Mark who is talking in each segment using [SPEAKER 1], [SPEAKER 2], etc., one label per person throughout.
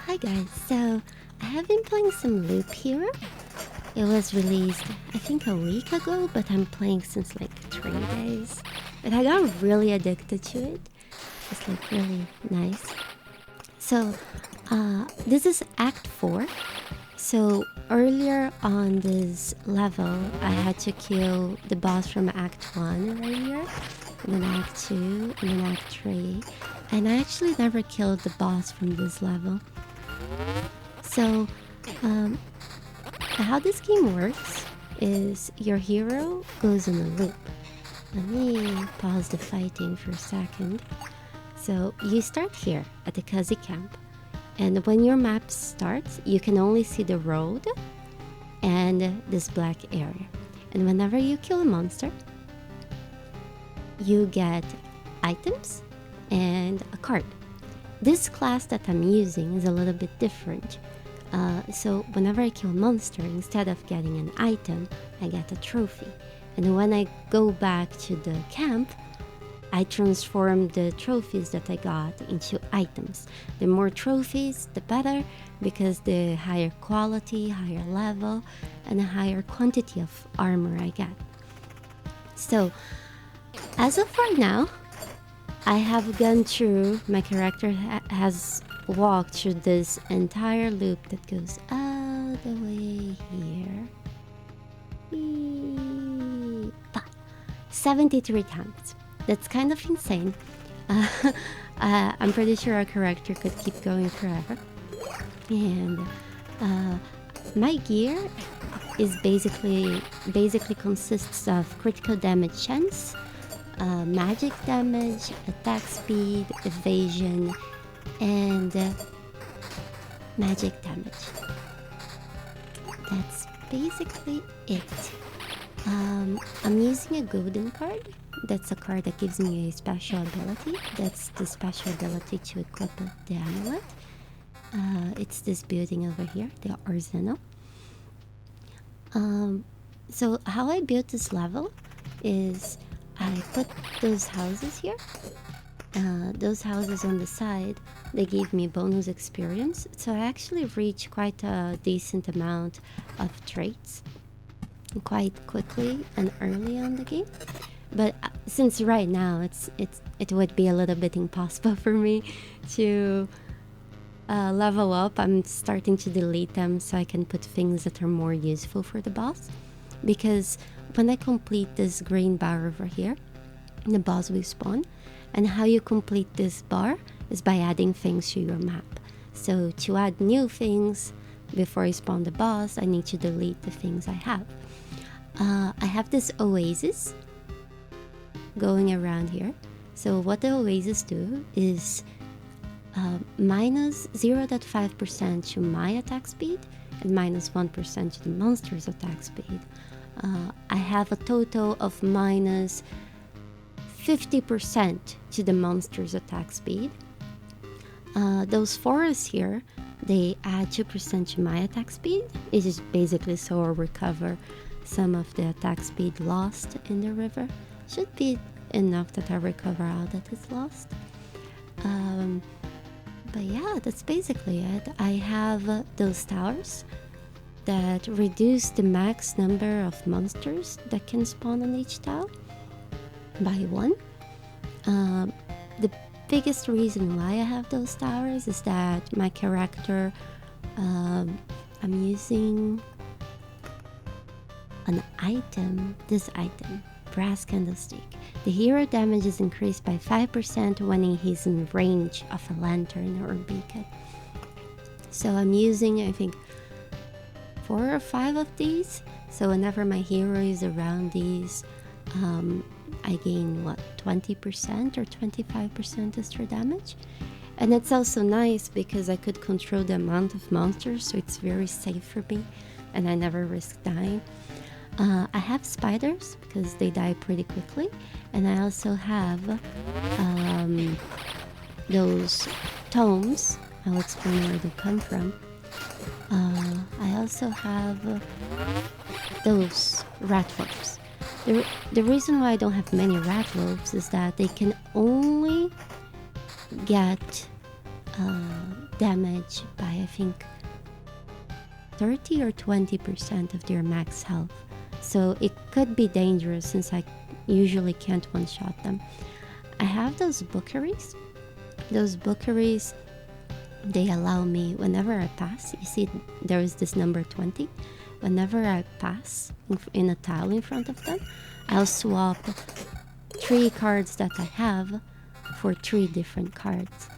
[SPEAKER 1] Hi guys, so I have been playing some Loop Hero. It was released, I think a week ago, but I'm playing since like 3 days. But I got really addicted to it. It's like really nice. So, this is Act 4. So, earlier on this level, I had to kill the boss from Act 1 right here, and then Act 2, and then Act 3. And I actually never killed the boss from this level. So, how this game works is your hero goes in a loop. Let me pause the fighting for a second. So, you start here at the Cozy Camp. And when your map starts, you can only see the road and this black area. And whenever you kill a monster, you get items and a card. This class that I'm using is a little bit different. So whenever I kill a monster, instead of getting an item, I get a trophy. And when I go back to the camp, I transform the trophies that I got into items. The more trophies, the better, because the higher quality, higher level, and a higher quantity of armor I get. So, as of right now, I have gone through, my character has walked through this entire loop that goes all the way here. 73 times. That's kind of insane. I'm pretty sure our character could keep going forever. And my gear is basically consists of critical damage chance, magic damage, attack speed, evasion, and magic damage. That's basically it. I'm using a golden card. That's a card that gives me a special ability. That's the special ability to equip the amulet. It's this building over here, the arsenal. So how I built this level is I put those houses here. Those houses on the side, they gave me bonus experience. So I actually reached quite a decent amount of traits quite quickly and early on the game. But since right now it would be a little bit impossible for me to level up, I'm starting to delete them so I can put things that are more useful for the boss. Because when I complete this green bar over here, the boss will spawn. And how you complete this bar is by adding things to your map. So to add new things before I spawn the boss, I need to delete the things I have. I have this oasis going around here. So what the oasis do is minus 0.5% to my attack speed and minus 1% to the monster's attack speed. I have a total of minus 50% to the monster's attack speed. Those forests here, they add 2% to my attack speed. It is basically so I'll recover some of the attack speed lost in the river. Should be enough that I recover all that is lost. But yeah, that's basically it. I have those towers that reduce the max number of monsters that can spawn on each tower by 1. The biggest reason why I have those towers is that my character, I'm using an item, this item, brass candlestick. The hero damage is increased by 5% when he's in range of a lantern or beacon. So I'm using, I think, 4 or 5 of these. So whenever my hero is around these, I gain 20% or 25% extra damage. And it's also nice because I could control the amount of monsters, so it's very safe for me and I never risk dying. I have spiders because they die pretty quickly, and I also have those tomes. I'll explain where they come from. I also have those rat wolves. The reason why I don't have many rat wolves is that they can only get damage by, I think, 30 or 20% of their max health. So it could be dangerous since I usually can't one-shot them. I have those bookeries. Those bookeries, they allow me, whenever I pass, you see there is this number 20. Whenever I pass in a tile in front of them, I'll swap 3 cards that I have for 3 different cards.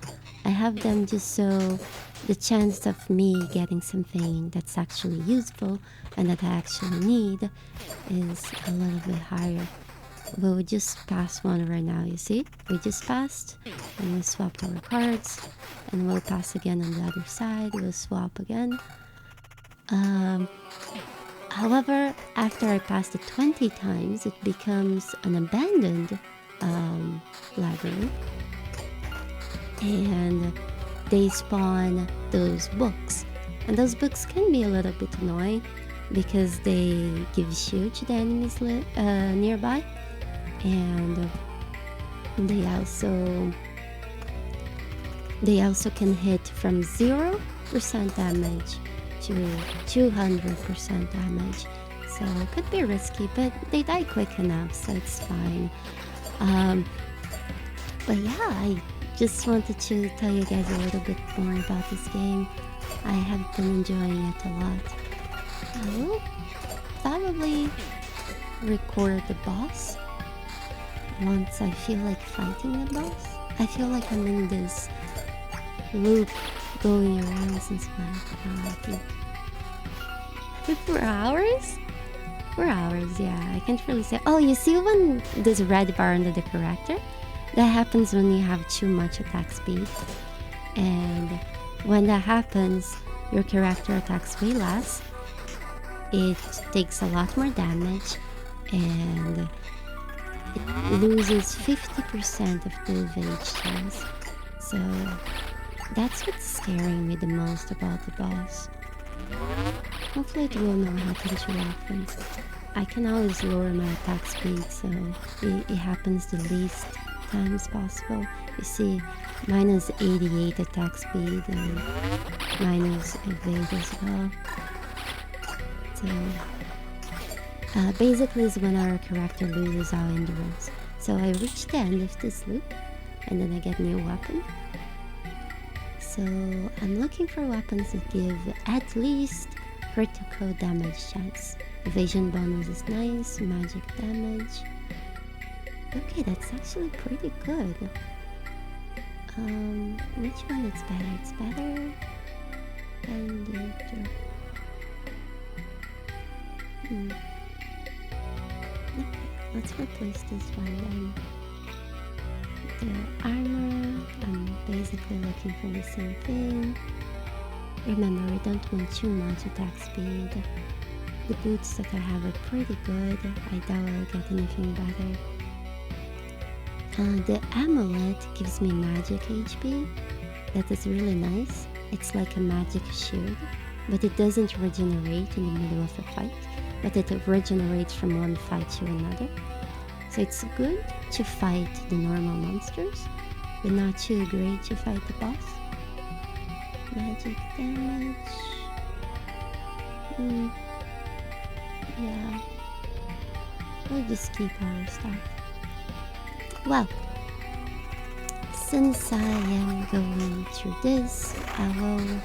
[SPEAKER 1] I have them just so the chance of me getting something that's actually useful and that I actually need is a little bit higher. But we just passed one right now, you see? We just passed and we swapped our cards, and we'll pass again on the other side. We'll swap again. However, after I pass it 20 times, it becomes an abandoned labyrinth, and they spawn those books. And those books can be a little bit annoying because they give shield to the enemies nearby, and they also can hit from 0% damage to 200% damage. So it could be risky, but they die quick enough, so it's fine. But yeah, I just wanted to tell you guys a little bit more about this game. I have been enjoying it a lot. I will probably record the boss once I feel like fighting the boss. I feel like I'm in this loop going around since I think 4 hours? 4 hours, yeah. I can't really say. Oh, you see when this red bar under the character? That happens when you have too much attack speed. And when that happens, your character attacks way less. It takes a lot more damage, and it loses 50% of the evade chance. So that's what's scaring me the most about the boss. Hopefully it will not happen too often. I can always lower my attack speed so it happens the least times possible. You see, mine is 88 attack speed and mine is evade as well. So basically is when our character loses our endurance. So I reach the end of this loop and then I get a new weapon. So I'm looking for weapons that give at least critical damage chance. Evasion bonus is nice, magic damage. Okay, that's actually pretty good. Which one is better? It's better than the other. Okay, let's replace this one then. The armor, I'm basically looking for the same thing. Remember, we don't want too much attack speed. The boots that I have are pretty good. I doubt I'll get anything better. The amulet gives me magic HP. That is really nice. It's like a magic shield, but it doesn't regenerate in the middle of a fight, but it regenerates from one fight to another. So it's good to fight the normal monsters, but not too great to fight the boss. Magic damage. Yeah. We'll just keep our stuff. Well, since I am going through this, I'll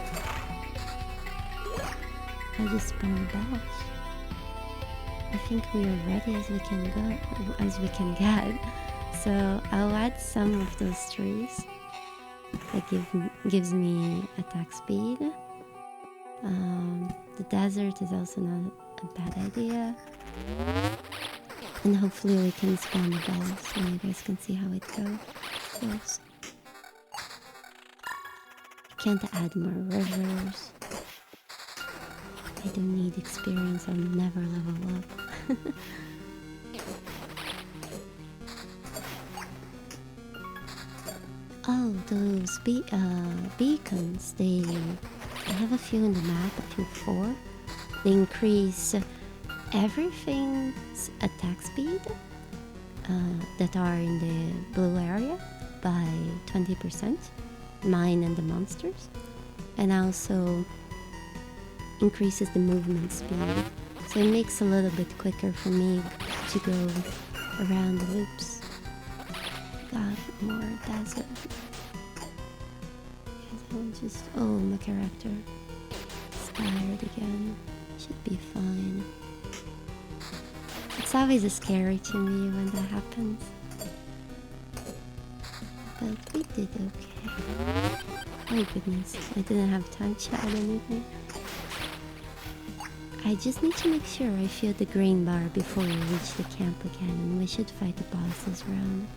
[SPEAKER 1] just spawn the boss. I think we are ready as we can get. So I'll add some of those trees that gives me attack speed. The desert is also not a bad idea. And hopefully we can spawn the boss and you guys can see how it goes. I can't add more rivers. I don't need experience, I'll never level up. Oh, those beacons, I have a few in the map, I think 4. They increase everything's attack speed that are in the blue area by 20%, mine and the monsters. and also increases the movement speed. So it makes a little bit quicker for me to go around the loops. Got more desert. Oh, my character is tired again. Should be fine. It's always scary to me when that happens. But we did okay. Oh goodness, I didn't have time to add anything. I just need to make sure I fill the grain bar before we reach the camp again, and we should fight the boss this round.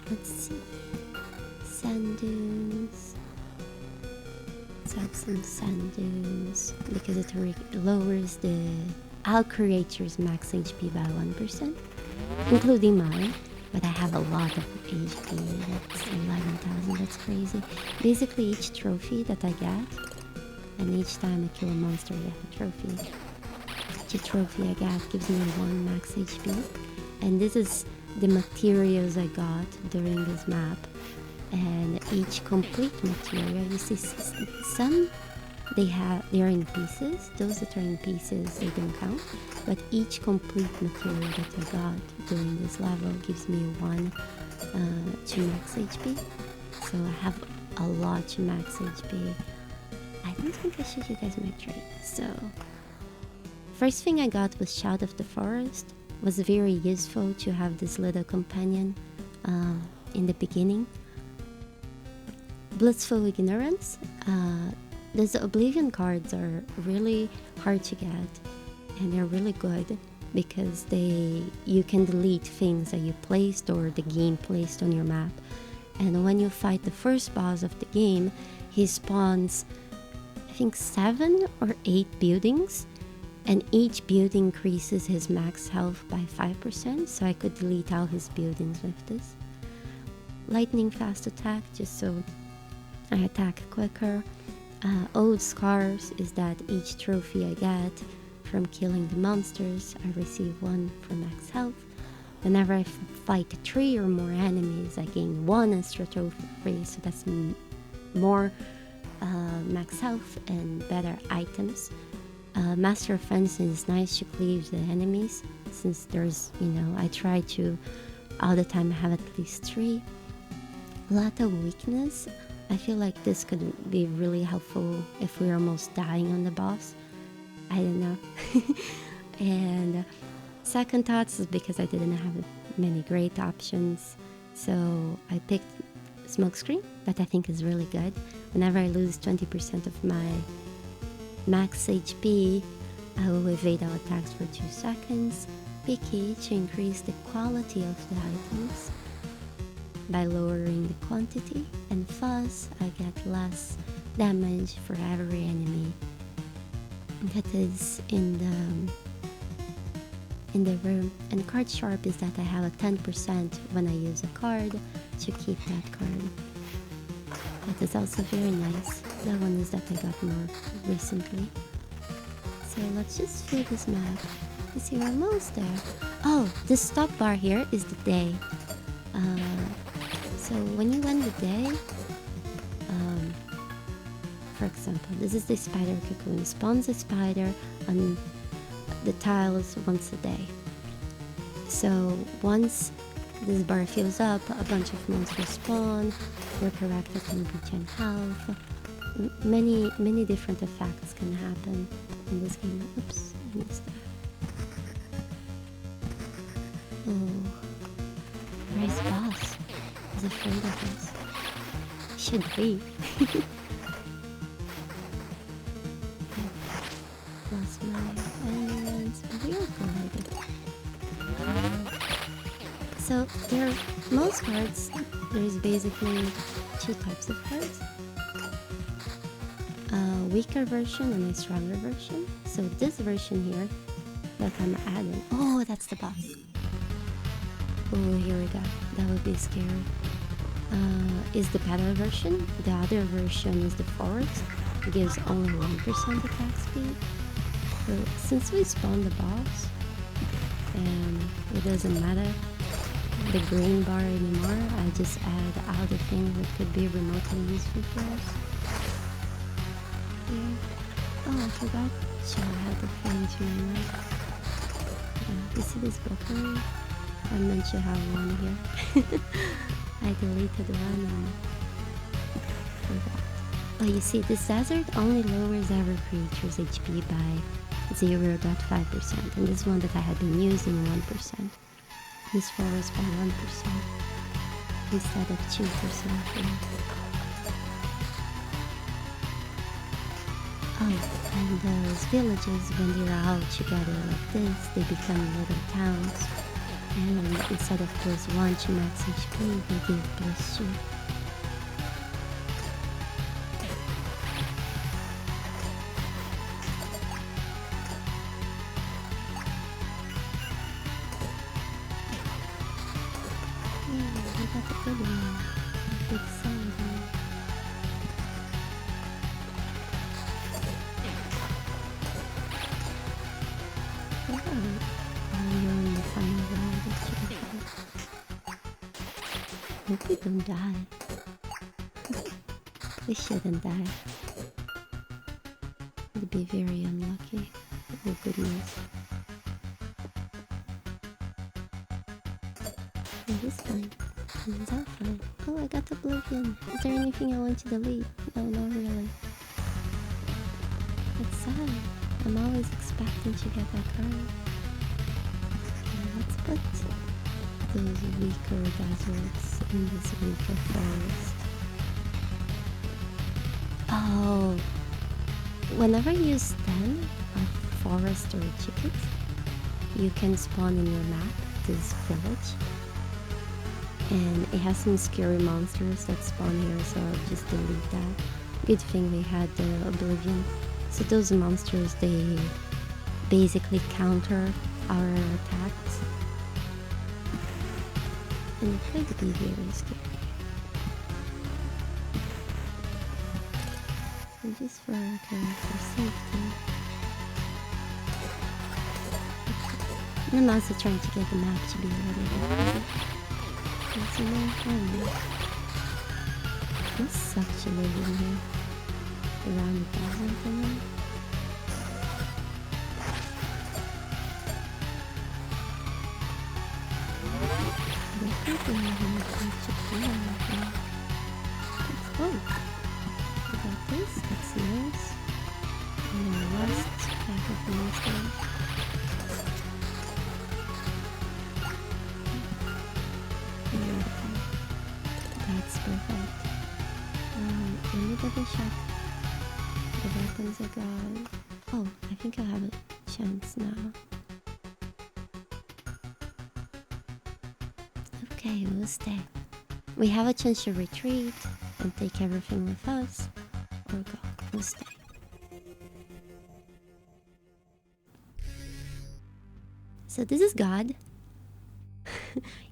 [SPEAKER 1] Let's see. Sand dunes. Let's have some sand dunes because it lowers the all creatures' max HP by 1%, including mine. But I have a lot of HP. That's 11,000. That's crazy. Basically, each trophy that I get, and each time I kill a monster, I get a trophy. Each trophy I get gives me 1 max HP, and this is the materials I got during this map. And each complete material, you see some they're in pieces. Those that are in pieces, they don't count, but each complete material that I got during this level gives me 1 to max HP. So I have a lot to max HP. I don't think I showed you guys my trade. So first thing I got was Shout of the Forest. Was very useful to have this little companion in the beginning. Blissful Ignorance. Those Oblivion cards are really hard to get, and they're really good because you can delete things that you placed or the game placed on your map. And when you fight the first boss of the game, he spawns, I think, 7 or 8 buildings, and each building increases his max health by 5%, so I could delete all his buildings with this. Lightning fast attack, just so I attack quicker. Old Scars is that each trophy I get from killing the monsters, I receive 1 for max health. Whenever I fight 3 or more enemies, I gain 1 extra trophy, so that's more max health and better items. Master of Fencing is nice to cleave the enemies, since there's, I try to all the time have at least 3. Lot of weakness. I feel like this could be really helpful if we're almost dying on the boss. I don't know. And second thoughts is because I didn't have many great options. So I picked Smokescreen, that I think is really good. Whenever I lose 20% of my max HP, I will evade all attacks for 2 seconds. Picky to increase the quality of the items by lowering the quantity, and Fuzz, I get less damage for every enemy that is in the room. And Card Sharp is that I have a 10% when I use a card to keep that card. That is also very nice. That one is that I got more recently. So let's just fill this map. You see, we're almost there. Oh, the stop bar here is the day. So when you end the day, for example, this is the spider cocoon. Spawns a spider on the tiles once a day. So once this bar fills up, a bunch of monsters spawn. Your character can regen health. Many different effects can happen in this game. Oops, I missed that. Oh, Rice boss is afraid of us. Should be. Lost my elements, but we are good. So there are most cards. There is basically 2 types of cards. A weaker version and a stronger version. So this version here that I'm adding. Oh, that's the boss. Oh, here we go. That would be scary. Is the better version. The other version is the forest. It gives only 1% attack speed. So since we spawned the boss, and it doesn't matter the green bar anymore. I just add other things that could be remotely useful for us. Yeah. Oh, I forgot to show how the frames really like. Yeah, you see this broccoli? I meant to have one here. I deleted one and forgot. Oh, you see, this desert only lowers every creature's HP by 0.5%, and this one that I had been using 1%. This forest by 1% instead of 2%. Oh, and those villages, when they're all together like this, they become little towns. And instead of +1 to max HP, they give +2. I got the good one. Big solid one. Oh, you're on the final round. Hope we don't die. We shouldn't die. It'd be very unlucky. Oh goodness. It is fine. It's all fine. Oh, I got Oblivion. Is there anything I want to delete? No, not really. It's sad. I'm always expecting to get that card. Okay, let's put those weaker deserts in this weaker forest. Oh, whenever you stand a forest or a ticket, you can spawn in your map this village. And it has some scary monsters that spawn here, so I'll just delete that. Good thing we had the Oblivion. So those monsters, they basically counter our attacks. And it could be very scary. So just for our character safety. And I'm also trying to get the map to be a little bit easy. It's more fun. It sucks to live in here. Around the desert and then. The people in here like to play with me. Oh! We got this, that's nice. And then the last pack of monsters. That's perfect. Let me double check the weapons I got. Oh, I think I have a chance now. Okay, we'll stay. We have a chance to retreat and take everything with us, or go. We'll stay. So this is God.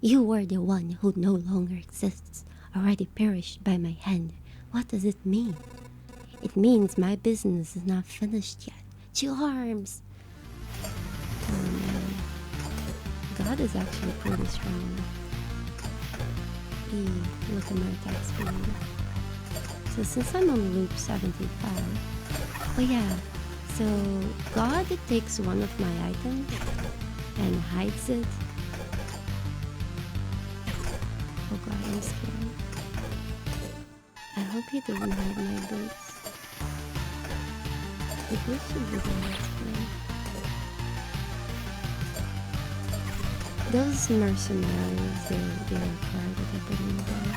[SPEAKER 1] You were the one who no longer exists, already perished by my hand. What does it mean? It means my business is not finished yet. 2 arms! Oh man. God is actually pretty strong. Look at my attack speed. So since I'm on loop 75... Oh yeah, so God takes one of my items and hides it. Oh god, I'm scared. I hope he doesn't hide my boots. The boots should be the next one. Those mercenaries, they're a card that I put in there.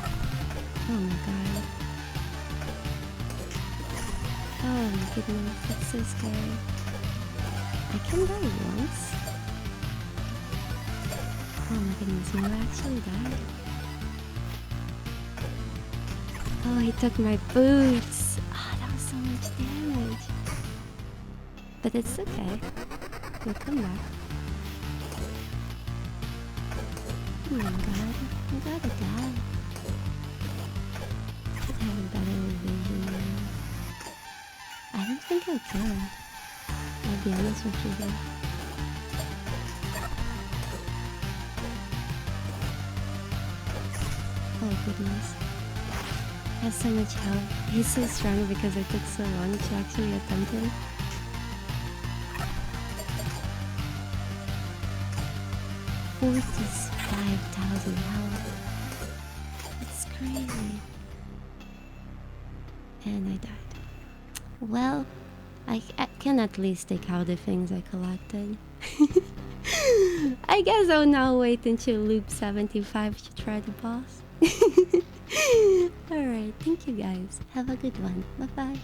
[SPEAKER 1] Oh my god. Oh my goodness, that's so scary. I can die once. Oh my goodness, will I actually die? Oh, he took my boots. Ah, that was so much damage. But it's okay. He'll come back. Oh my god, I gotta die. I have a better vision now. I don't think I can. I'll be honest with you though. Oh goodness. He has so much health. He's so strong because it took so long to actually attempt him. 45,000 health. That's crazy. And I died. Well, I can at least take out the things I collected. I guess I'll now wait until loop 75 to try the boss. Alright, thank you guys. Have a good one. Bye bye.